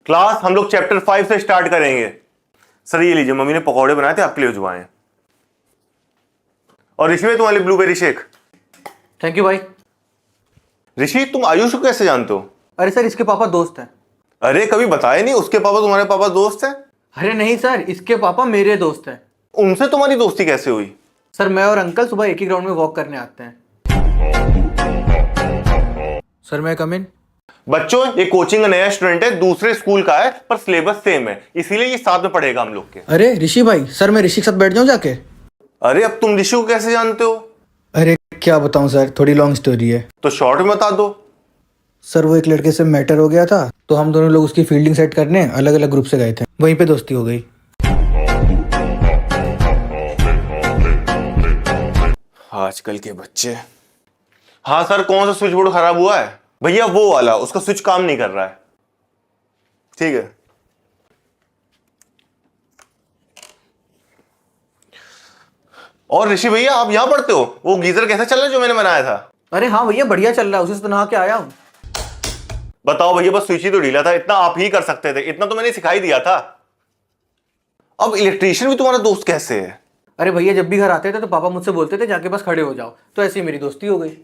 Class हम लोग chapter 5 से स्टार्ट करेंगे। सर ये लीजिए, मम्मी ने पकौड़े बनाए थे, आपके लिए भिजवाए हैं। और ऋषि भाई तुम्हारे ब्लूबेरी शेक। थैंक यू भाई। ऋषि तुम आयुष को कैसे जानते हो? अरे सर, इसके पापा दोस्त हैं। अरे कभी बताया नहीं, उसके पापा तुम्हारे पापा दोस्त हैं? अरे नहीं सर, इसके पापा मेरे दोस्त हैं। उनसे तुम्हारी दोस्ती कैसे हुई? सर मैं और अंकल सुबह एक ही ग्राउंड में वॉक करने आते हैं। सर मैं कम इन? बच्चों ये कोचिंग का नया स्टूडेंट है, दूसरे स्कूल का है, पर सिलेबस सेम है, इसीलिए ये साथ में पढ़ेगा हम लोग के। अरे ऋषि भाई, सर मैं ऋषि के साथ बैठ जाऊं जाके? अरे अब तुम ऋषि को कैसे जानते हो? अरे क्या बताऊं सर, थोड़ी लॉन्ग स्टोरी है। तो शॉर्ट में बता दो। सर वो एक लड़के से मैटर हो गया था, तो हम दोनों लोग उसकी फील्डिंग सेट करने अलग अलग ग्रुप से गए थे, वहीं पे दोस्ती हो गई। आजकल के बच्चे। हाँ सर, कौन सा स्विच बोर्ड खराब हुआ है? भैया वो वाला, उसका स्विच काम नहीं कर रहा है। ठीक है। और ऋषि भैया आप यहां पढ़ते हो? वो गीजर कैसा चल रहा है जो मैंने बनाया था? अरे हाँ भैया, बढ़िया चल रहा है, उसी से तो नहा के आया हूँ। बताओ भैया, बस स्विच ही तो ढीला था, इतना आप ही कर सकते थे, इतना तो मैंने सिखाई दिया था। अब इलेक्ट्रीशियन भी तुम्हारा दोस्त कैसे है? अरे भैया जब भी घर आते थे तो पापा मुझसे बोलते थे जाके बस खड़े हो जाओ, तो ऐसे ही मेरी दोस्ती हो गई।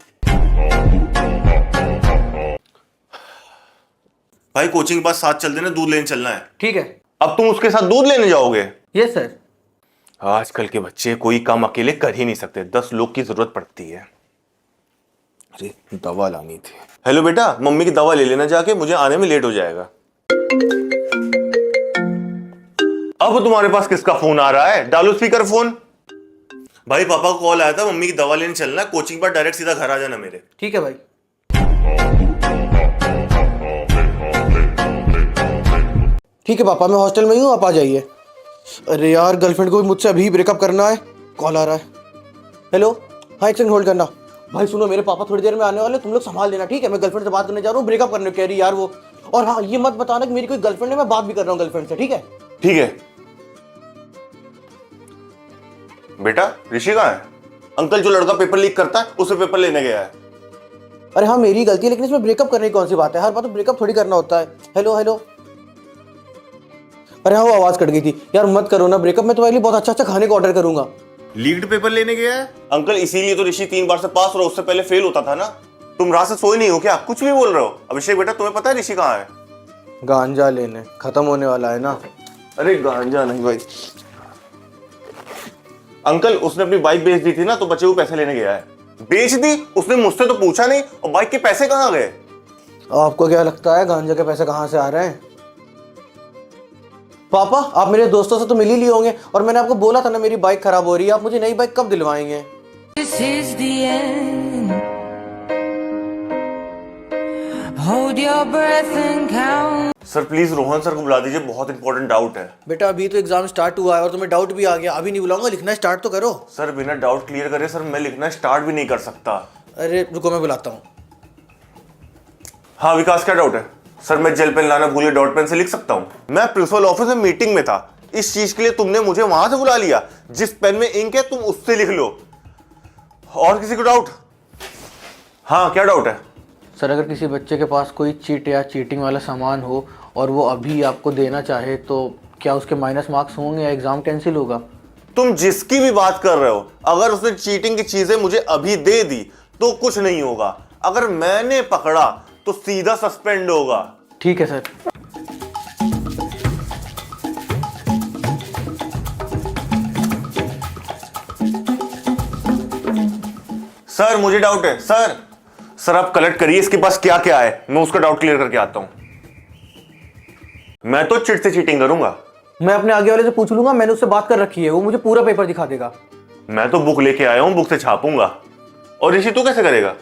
भाई कोचिंग के पास साथ चल देना, दूध लेने चलना है। ठीक है। अब तुम उसके साथ दूध लेने जाओगे? Yes sir. आजकल के बच्चे कोई काम अकेले कर ही नहीं सकते, 10 लोग की जरूरत पड़ती है। अरे दवा लानी थी। हेलो बेटा, मम्मी की दवा ले लेना जाके, मुझे आने में लेट हो जाएगा। अब तुम्हारे पास किसका फोन आ रहा है? डालो स्पीकर फोन। भाई पापा को कॉल आया था, मम्मी की दवा लेने चलना, कोचिंग पर डायरेक्ट सीधा घर आ जाना मेरे। ठीक है भाई। ठीक है पापा, मैं हॉस्टल में ही हूँ, आप आ जाइए। अरे यार, गर्लफ्रेंड को भी मुझसे अभी ब्रेकअप करना है, कॉल आ रहा है। हेलो, हाँ एक सेकंड होल्ड करना। भाई सुनो, मेरे पापा थोड़ी देर में आने वाले, तुम लोग संभाल लेना, ठीक है? मैं गर्लफ्रेंड से बात करने जा रहा हूँ, ब्रेकअप करने कह रही यार वो। और हाँ, ये मत बताना कि मेरी कोई गर्लफ्रेंड है, मैं बात भी कर रहा हूँ गर्लफ्रेंड से, ठीक है? ठीक है। बेटा ऋषि कहाँ है? अंकल जो लड़का पेपर लीक करता है उसे पेपर लेने गया है। अरे हाँ मेरी गलती है, लेकिन इसमें ब्रेकअप करने की कौन सी बात है? हर बात तो ब्रेकअप थोड़ी करना होता है। Hello hello. अरे हाँ वो आवाज कट गई थी यार, मत करो ना ब्रेकअप, मैं तुम्हारे लिए बहुत अच्छा अच्छा खाने को ऑर्डर करूंगा। लीक्ड पेपर लेने गया है अंकल, इसीलिए तो ऋषि 3 बार से पास रहा, उससे पहले फेल होता था ना। तुम रात से सोए नहीं हो क्या? कुछ भी बोल रहे हो। अभिषेक बेटा तुम्हें पता है ऋषि कहाँ है? गांजा लेने, खत्म होने वाला है ना। अरे गांजा नहीं भाई अंकल, उसने अपनी बाइक बेच दी थी ना, तो बचे हुए पैसे लेने गया है। बेच दी? उसने मुझसे तो पूछा नहीं। और बाइक के पैसे कहाँ गए? आपको क्या लगता है गांजा के पैसे कहाँ से आ रहे हैं? पापा आप मेरे दोस्तों से तो मिल ही लिए होंगे, और मैंने आपको बोला था ना मेरी बाइक खराब हो रही है, आप मुझे नई बाइक कब दिलवाएंगे? This is the end. Hold your breath and count. Sir please Rohan sir को बुला दीजिए, बहुत इंपॉर्टेंट डाउट है। बेटा अभी तो एग्जाम स्टार्ट हुआ है और तुम्हें डाउट भी आ गया, अभी नहीं बुलाऊंगा, लिखना स्टार्ट तो करो। सर बिना डाउट क्लियर करे सर मैं लिखना स्टार्ट भी नहीं कर सकता। अरे रुको मैं बुलाता हूँ। हाँ विकास, क्या डाउट है? सर मैं जेल पेन लाना भूल गया, डॉट पेन से लिख सकता हूँ? मैं प्रिंसिपल ऑफिस में मीटिंग में था, इस चीज के लिए तुमने मुझे वहां से बुला लिया। जिस पेन में इंक है तुम उससे लिख लो। और किसी को डाउट? हाँ क्या डाउट है? सर अगर किसी बच्चे के पास कोई चीट या चीटिंग वाला सामान हो और वो अभी आपको देना चाहे, तो क्या उसके माइनस मार्क्स होंगे या एग्जाम कैंसिल होगा? तुम जिसकी भी बात कर रहे हो, अगर उसने चीटिंग की चीजें मुझे अभी दे दी तो कुछ नहीं होगा, अगर मैंने पकड़ा तो सीधा सस्पेंड होगा। ठीक है सर। सर मुझे डाउट है। सर आप कलेक्ट करिए इसके पास क्या क्या है, मैं उसका डाउट क्लियर करके आता हूं। मैं तो चिट से चीटिंग करूंगा। मैं अपने आगे वाले से पूछ लूंगा, मैंने उससे बात कर रखी है, वो मुझे पूरा पेपर दिखा देगा। मैं तो बुक लेके आया हूं, बुक से छापूंगा। और ऋषि तू कैसे करेगा?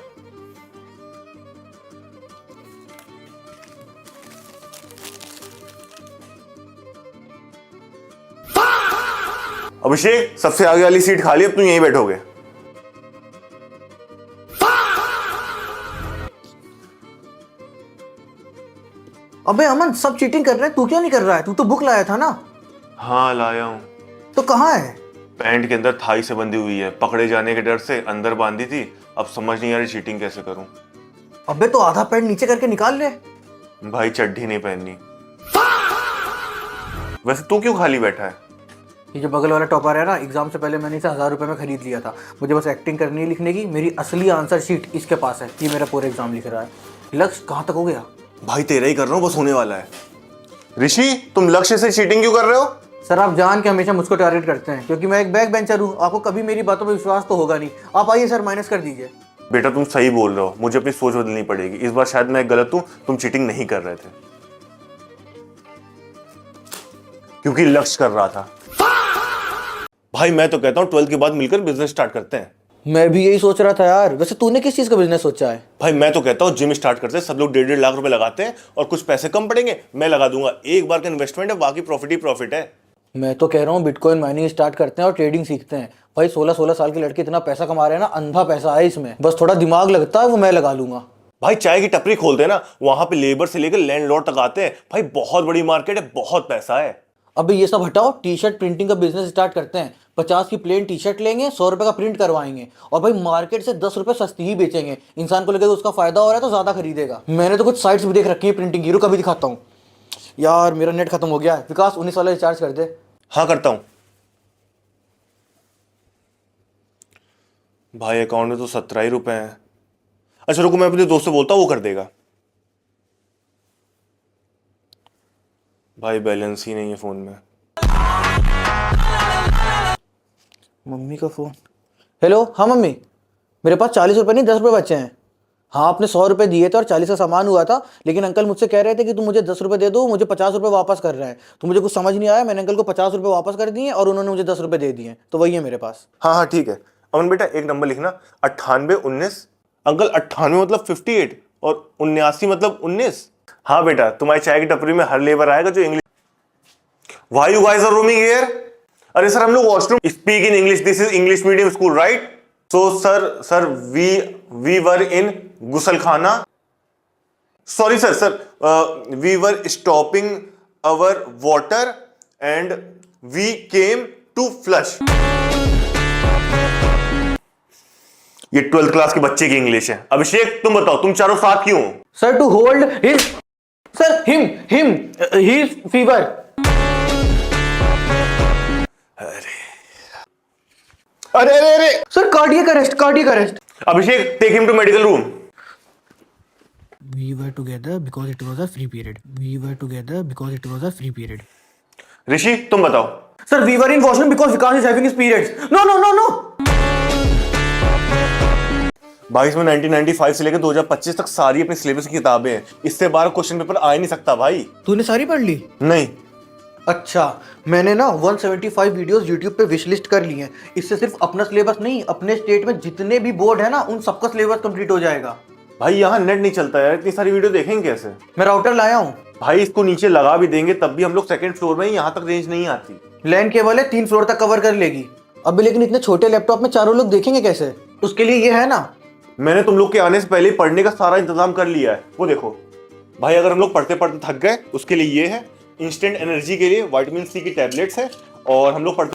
अभिषेक सबसे आगे वाली सीट खाली, अब तुम यहीं बैठोगे। अबे अमन, सब चीटिंग कर रहे हैं, तू क्यों नहीं कर रहा है? तू तो बुक लाया था ना। हाँ लाया हूं। तो कहाँ है? पैंट के अंदर थाई से बंधी हुई है, पकड़े जाने के डर से अंदर बांधी थी, अब समझ नहीं आ रही चीटिंग कैसे करूं। अबे तो आधा पैंट नीचे करके निकाल ले। भाई चड्डी नहीं पहननी। वैसे तू क्यों खाली बैठा है? ये जो बगल वाला टॉपर है ना, एग्जाम से पहले मैंने इसे 1000 रुपये में खरीद लिया था। मुझे बस एक्टिंग करनी है लिखने की। मेरी असली आंसर शीट इसके पास है। ये मेरा पूरा एग्जाम लिख रहा है। लक्ष्य कहाँ तक हो गया? भाई तेरा ही कर रहा हूँ, बस होने वाला है। ऋषि तुम लक्ष्य से चीटिंग क्यों कर रहे हो? सर आप जान के हमेशा मुझको टारगेट करते हैं, क्योंकि मैं एक बैक बेंचर हूँ। आपको कभी मेरी बातों पर विश्वास तो होगा नहीं। आप आइए सर, माइनस कर दीजिए। बेटा तुम सही बोल रहे हो, मुझे अपनी सोच बदलनी पड़ेगी। इस बार शायद मैं गलत हूं, तुम चीटिंग नहीं कर रहे थे क्योंकि लक्ष्य कर रहा था। भाई मैं तो कहता हूं 12th के बाद मिलकर बिजनेस स्टार्ट करते हैं। मैं भी यही सोच रहा था यार। वैसे तूने किस चीज का बिजनेस सोचा है? भाई मैं तो कहता हूं जिम स्टार्ट करते हैं, सब लोग 1.5 लाख रुपए लगाते हैं और कुछ पैसे कम पड़ेंगे, मैं लगा दूंगा। एक बार का इन्वेस्टमेंट है, बाकी प्रॉफिट ही प्रॉफिट है। मैं तो कह रहा हूँ बिटकॉइन माइनिंग स्टार्ट करते हैं और ट्रेडिंग सीखते हैं। भाई 16-16 साल के लड़के इतना पैसा कमा रहे हैं ना, अंधा पैसा है इसमें। बस थोड़ा दिमाग लगता है, वो मैं लगा लूंगा। भाई चाय की टपरी खोलते हैं ना, वहां पे लेबर से लेकर लैंडलॉर्ड तक आते हैं। भाई बहुत बड़ी मार्केट है, बहुत पैसा है। अभी ये सब हटाओ, टी शर्ट प्रिंटिंग का बिजनेस स्टार्ट करते हैं। 50 की प्लेन टी शर्ट लेंगे, 100 रुपए का प्रिंट करवाएंगे और भाई मार्केट से 10 रुपए सस्ती ही बेचेंगे। इंसान को लगेगा उसका फायदा हो रहा है तो ज्यादा खरीदेगा। मैंने तो कुछ साइट्स भी देख रखी है प्रिंटिंग की। रुक अभी दिखाता हूँ। यार मेरा नेट खत्म हो गया है। विकास 19 वाला रिचार्ज कर दे। हाँ करता हूं। भाई अकाउंट में तो 17 ही रुपए हैं। अच्छा रुको, मैं अपने दोस्त से बोलता हूँ, वो कर देगा। भाई बैलेंस ही नहीं है फोन में। मम्मी का फोन। हेलो, हाँ मम्मी, मेरे पास 40 रुपये नहीं 10 रुपये बचे हैं। हाँ आपने 100 रुपये दिए थे और 40 का सामान हुआ था, लेकिन अंकल मुझसे कह रहे थे कि तुम मुझे 10 रुपये दे दो, मुझे 50 रुपये वापस कर रहे हैं। तो मुझे कुछ समझ नहीं आया, मैंने अंकल को 50 रुपये वापस कर दिए और उन्होंने मुझे 10 रुपये दे दिए। तो वही है मेरे पास। हाँ हाँ ठीक है। अमन बेटा एक नंबर लिखना, 9819। अंकल 98 मतलब 58 और 79 मतलब 19। हाँ बेटा, तुम्हारी चाय की टपरी में हर लेबर आएगा जो English. Why you guys are roaming here? अरे सर हम लोग washroom. Speak in English, this is English medium school right? So sir we were in गुसलखाना। Sorry sir we were stopping our water and we came to flush. ये 12th class के बच्चे की English है। अभिषेक तुम बताओ, तुम चारों साथ क्यों हो? Sir to hold his, sir him his fever. अरे अरे अरे sir cardiac arrest. Abhishek take him to medical room. We were together because it was a free period. Rishi तुम बताओ। Sir, we were in washroom because Vikas is having his periods. No. भाई इसमें 1995 से लेकर 2025 तक सारी अपने सिलेबस की किताबें हैं। इससे बाहर क्वेश्चन पेपर आ ही नहीं सकता भाई। तूने सारी पढ़ ली? नहीं। अच्छा, मैंने ना 175 वीडियोस YouTube पे विश लिस्ट कर ली हैं। इससे सिर्फ अपना सिलेबस नहीं, अपने स्टेट में जितने भी बोर्ड है ना, उन सबका सिलेबस कंप्लीट हो जाएगा। भाई यहाँ नेट नहीं चलता यार, इतनी सारी वीडियो देखेंगे कैसे? मैं राउटर लाया हूँ। भाई इसको नीचे लगा भी देंगे तब भी हम लोग 2nd फ्लोर में ही, यहाँ तक रेंज नहीं आती। लैन केबल है, 3 फ्लोर तक कवर कर लेगी। अभी लेकिन इतने छोटे लैपटॉप में चारों लोग देखेंगे कैसे? उसके लिए ये है ना, मैंने तुम लोग के आने से पहले ही पढ़ने का सारा इंतजाम कर लिया है। वो देखो भाई, अगर हम लोग पढ़ते पढ़ते थक गए उसके लिए ये है। इंस्टेंट एनर्जी के लिए विटामिन सी की टैबलेट्स है। और हम लोग पढ़ते